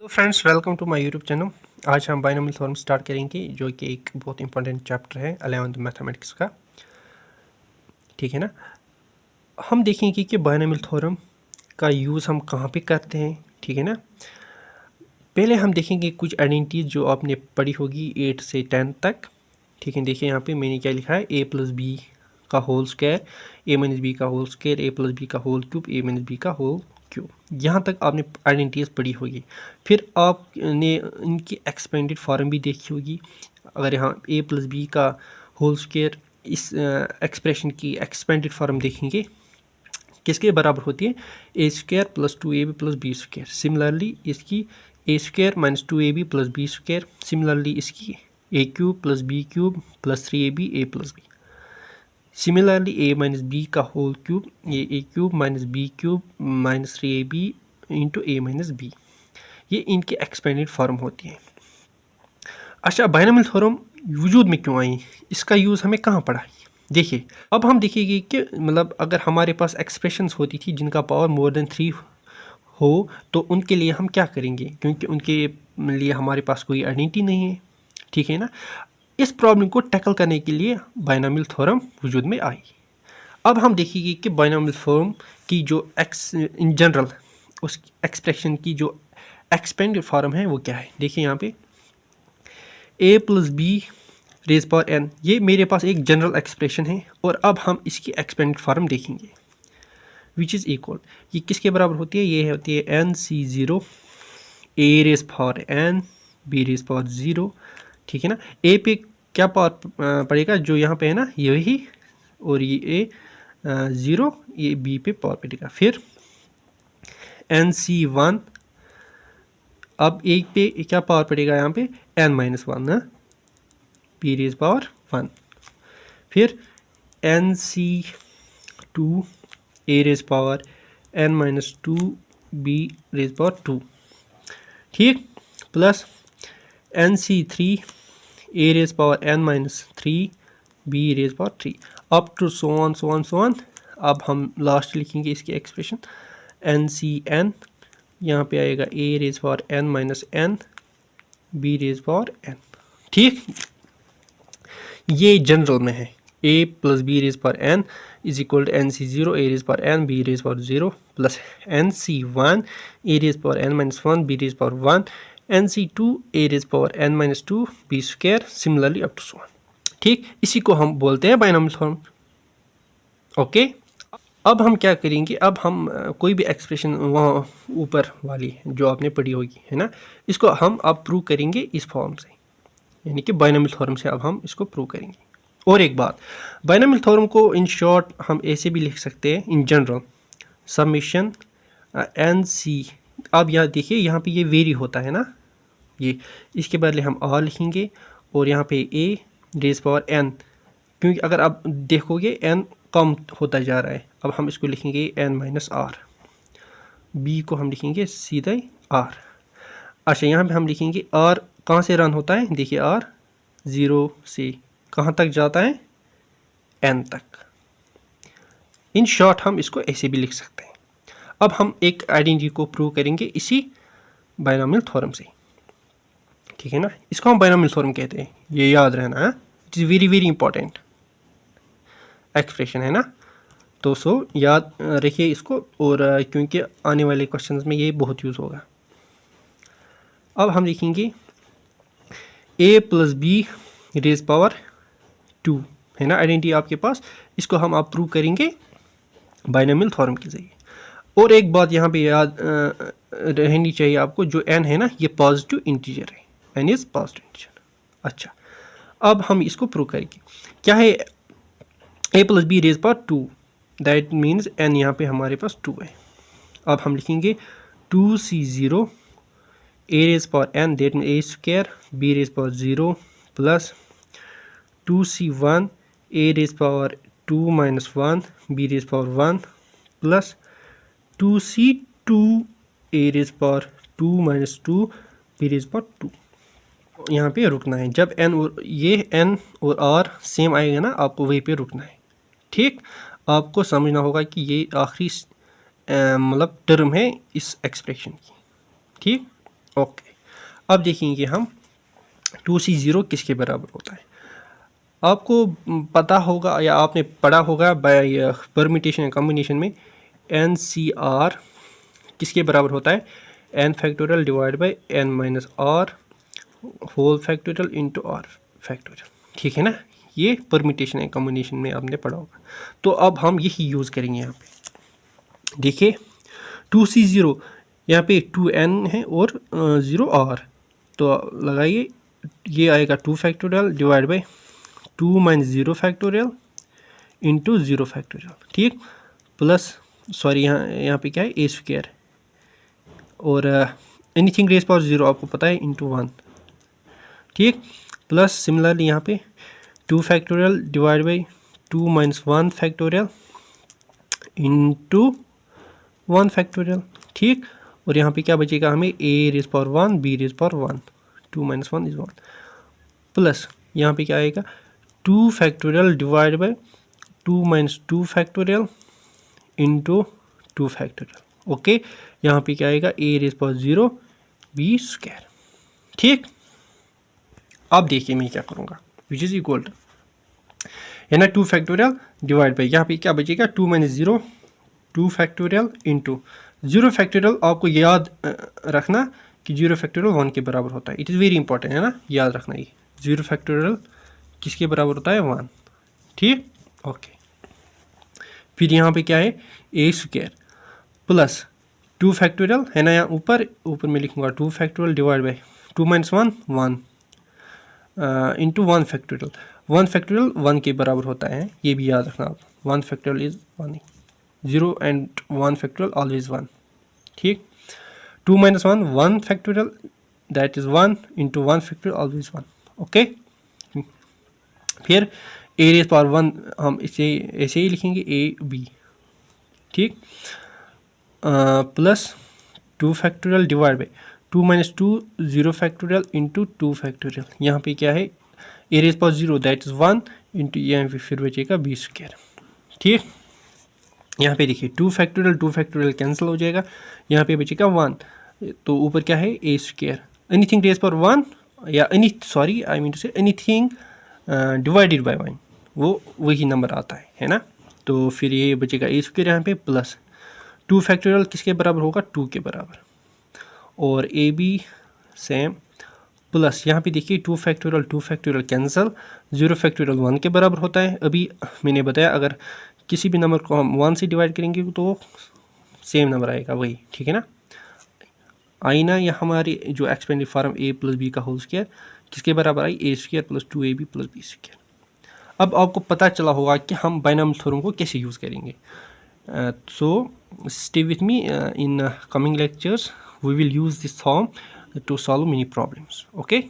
तो friends, welcome to my YouTube channel. आज हम बायनोमियल थ्योरम स्टार्ट करेंगे, जो कि एक बहुत इंपॉर्टेंट चैप्टर है 11th मैथमेटिक्स का। ठीक है ना। हम देखेंगे कि बायनोमियल थ्योरम का यूज़ हम कहाँ पे करते हैं। ठीक है ना। पहले हम देखेंगे कुछ आइडेंटिटीज जो आपने पढ़ी होगी 8 से 10 तक। ठीक है, देखिए यहाँ पे मैंने क्या लिखा है, a प्लस बी का whole square, a minus B का whole square, a plus B का whole cube, a minus B का होल क्यूब। यहाँ तक आपने आइडेंटिटीज पढ़ी होगी। फिर आपने इनकी एक्सपेंडेड फॉर्म भी देखी होगी। अगर यहाँ a प्लस बी का होल स्क्वायर, इस एक्सप्रेशन की एक्सपेंडेड फॉर्म देखेंगे किसके बराबर होती है, A square plus 2ab plus B square. Similarly इसकी A square minus 2ab plus B square. Similarly इसकी A cube plus B cube plus 3ab A plus B. Similarly A minus B का whole cube, ये A cube minus B cube minus 3ab into A minus B. ये इनकी expanded form होती है। अच्छा, binomial theorem वजूद में क्यों आई, इसका यूज़ हमें कहाँ पड़ा। देखिए, अब हम देखेंगे कि मतलब अगर हमारे पास एक्सप्रेशंस होती थी जिनका पावर मोर देन 3 हो, तो उनके लिए हम क्या करेंगे, क्योंकि उनके लिए हमारे पास कोई आइडेंटिटी नहीं है। ठीक है ना। इस प्रॉब्लम को टैकल करने के लिए बायनोमियल थ्योरम वजूद में आई। अब हम देखेंगे कि बायनोमियल थ्योरम की जो इन जनरल उस एक्सप्रेशन की जो एक्सपेंडेड फॉर्म है वो क्या है। देखिए यहाँ पे a plus B raise power n, ये मेरे पास एक जनरल एक्सप्रेशन है। और अब हम इसकी एक्सपेंडेड फॉर्म देखेंगे, विच इज़ इक्वल, ये किसके बराबर होती है, ये होती है nc0 a raise power n b raise power 0। ठीक है ना। a पे क्या पावर पड़ेगा, जो यहाँ पे है ना यही, और ये a 0, ये b पे पावर पड़ेगा। फिर nc1, अब एक पे क्या पावर पड़ेगा, यहाँ पे n माइनस 1 ना, b रेज पावर 1। फिर nc2 a raise power n minus 2 b raise power 2। ठीक, plus nc3 a raise power n minus 3 b raise power 3, up to so on. अब हम लास्ट लिखेंगे इसकी एक्सप्रेशन ncn, यहाँ पे आएगा a raise power n minus n b raise power n। ठीक, ये जनरल में है, a plus B raise power n is equal to nc0 a raise power n b raise power 0 plus nc1 a raise power n minus 1 b raise power 1 nc2 a raise power n minus 2 b square, similarly up to so on. ठीक, इसी को हम बोलते हैं binomial theorem. Okay, अब हम क्या करेंगे, अब हम कोई भी एक्सप्रेशन वहाँ ऊपर वाली जो आपने पढ़ी होगी है ना, इसको हम अब प्रूव करेंगे इस फॉर्म से, यानी कि बायनोमियल थ्योरम से अब हम इसको प्रूव करेंगे। और एक बात, बायनोमियल थ्योरम को इन शॉर्ट हम ऐसे भी लिख सकते हैं, in general summation N C. अब यहाँ देखिए, यहाँ पे ये वेरी होता है ना, ये इसके बदले हम आर लिखेंगे, और यहाँ पे ए रेज पावर एन, क्योंकि अगर आप देखोगे एन कम होता जा रहा है। अब हम इसको लिखेंगे एन माइनस आर, बी को हम लिखेंगे सीधे आर। अच्छा, यहाँ पे हम लिखेंगे आर कहाँ से रन होता है, देखिए आर 0 से कहाँ तक जाता है, एन तक। इन शॉर्ट हम इसको ऐसे भी लिख सकते हैं। अब हम एक आइडेंटिटी को प्रूव करेंगे इसी बायनोमियल थ्योरम से। ठीक है ना, इसको हम बायनोमियल थ्योरम कहते हैं, ये याद रहना है। It is very very important expression है ना, तो सो याद रखिए इसको, और क्योंकि आने वाले क्वेश्चंस में ये बहुत यूज़ होगा। अब हम लिखेंगे a plus B raise power 2 है ना, आइडेंटिटी आपके पास, इसको हम आप प्रूव करेंगे बायनोमियल थ्योरम के जरिए। और एक बात यहाँ पे याद रहनी चाहिए आपको, जो n है ना, ये पॉजिटिव इंटीजर है, n इज़ पॉजिटिव इंटीजर। अच्छा, अब हम इसको प्रूव करेंगे, क्या है, a plus B raise power 2, that means n यहाँ पे हमारे पास 2 है। अब हम लिखेंगे 2c0 a raise power n, that mean a square b raise power 0 plus 2c1 a raise power 2 minus 1 b raise power 1 plus 2c2 a raise power 2 minus 2 b raise power 2। यहाँ पे रुकना है, जब n और ये n और r same आएगा ना, आपको वहीं पे रुकना है। ठीक, आपको समझना होगा कि ये आखिरी मतलब टर्म है इस एक्सप्रेशन की। ठीक, ओके, अब देखेंगे हम 2C0 किसके बराबर होता है। आपको पता होगा या आपने पढ़ा होगा बाय परम्यूटेशन या कॉम्बिनेशन में NCR किसके बराबर होता है, n factorial divide by n minus r whole factorial into r factorial, ठीक है ना। ये परम्यूटेशन या कॉम्बिनेशन में आपने पढ़ा होगा। तो अब हम यही यूज़ करेंगे यहाँ पे। देखिए 2C0 यहाँ पे 2n है और 0r, तो लगाइए ये आएगा 2 factorial divide by 2 minus 0 factorial into 0 factorial, ठीक, प्लस सॉरी यहाँ पे क्या है a स्क्वायर, और एनीथिंग रेज पावर 0 आपको पता है इंटू 1, ठीक, प्लस सिमिलरली यहाँ पे 2 factorial divide by 2 minus 1 factorial into 1 factorial, ठीक, और यहाँ पे क्या बचेगा हमें a raise power 1 b raise power 1, 2 minus 1 is 1, plus यहाँ पे क्या आएगा 2 factorial divide by 2 minus 2 factorial into 2 factorial. Okay, यहाँ पे क्या आएगा a raise power 0 b square, ठीक। अब देखिए मैं क्या करूँगा, विच इज़ इक्वल टू है ना 2 फैक्टोरियल डिवाइड बाई यहाँ पे क्या बचेगा 2 माइनस 0 2 फैक्टोरियल इंटू 0 फैक्टोरियल। आपको याद रखना कि 0 फैक्टोरियल 1 के बराबर होता है, इट इज़ वेरी इंपॉर्टेंट है ना, याद रखना ये 0 फैक्टोरियल किसके बराबर होता है 1, ठीक, ओके। फिर यहाँ पे क्या है a स्क्वायर प्लस 2 फैक्टोरियल है ना, यहाँ ऊपर मैं लिखूँगा 2 factorial divide by 2 minus 1 1 into 1 factorial. 1 factorial 1 के बराबर होता है, ये भी याद रखना आप, 1 factorial is 1, 0 and 1 factorial always 1, ठीक। 2 minus 1 1 factorial that is 1 into 1 factorial always 1, okay. फिर a रेज पावर 1 हम इसे ऐसे ही लिखेंगे a b, ठीक, plus 2 factorial divide by 2 minus 2 0 factorial into 2 factorial. यहाँ पे क्या है a raise power 0 that is 1 into यहाँ पे फिर बचेगा b स्क्वायर, ठीक। यहाँ पे देखिए 2 फैक्टोरियल कैंसिल हो जाएगा, यहाँ पे बचेगा 1, तो ऊपर क्या है a square, anything raise power 1 या I mean to say anything divided by 1 वो वही नंबर आता है ना। तो फिर ये बचेगा a स्क्वायर यहाँ पे प्लस 2 फैक्टोरियल किसके बराबर होगा 2 के बराबर, और a b सेम प्लस यहाँ पे देखिए 2 फैक्टोरियल कैंसिल, 0 फैक्टोरियल 1 के बराबर होता है। अभी मैंने बताया अगर किसी भी नंबर को हम 1 से डिवाइड करेंगे तो सेम नंबर आएगा वही, ठीक है ना। आई ना ये हमारी जो expanded form a plus B का होल स्क्वायर किसके बराबर आई a square plus 2ab plus b square. अब आपको पता चला होगा कि हम बाइनोमियल थ्योरम को कैसे यूज़ करेंगे। So stay with me in coming lectures we will use this form to solve many problems, okay।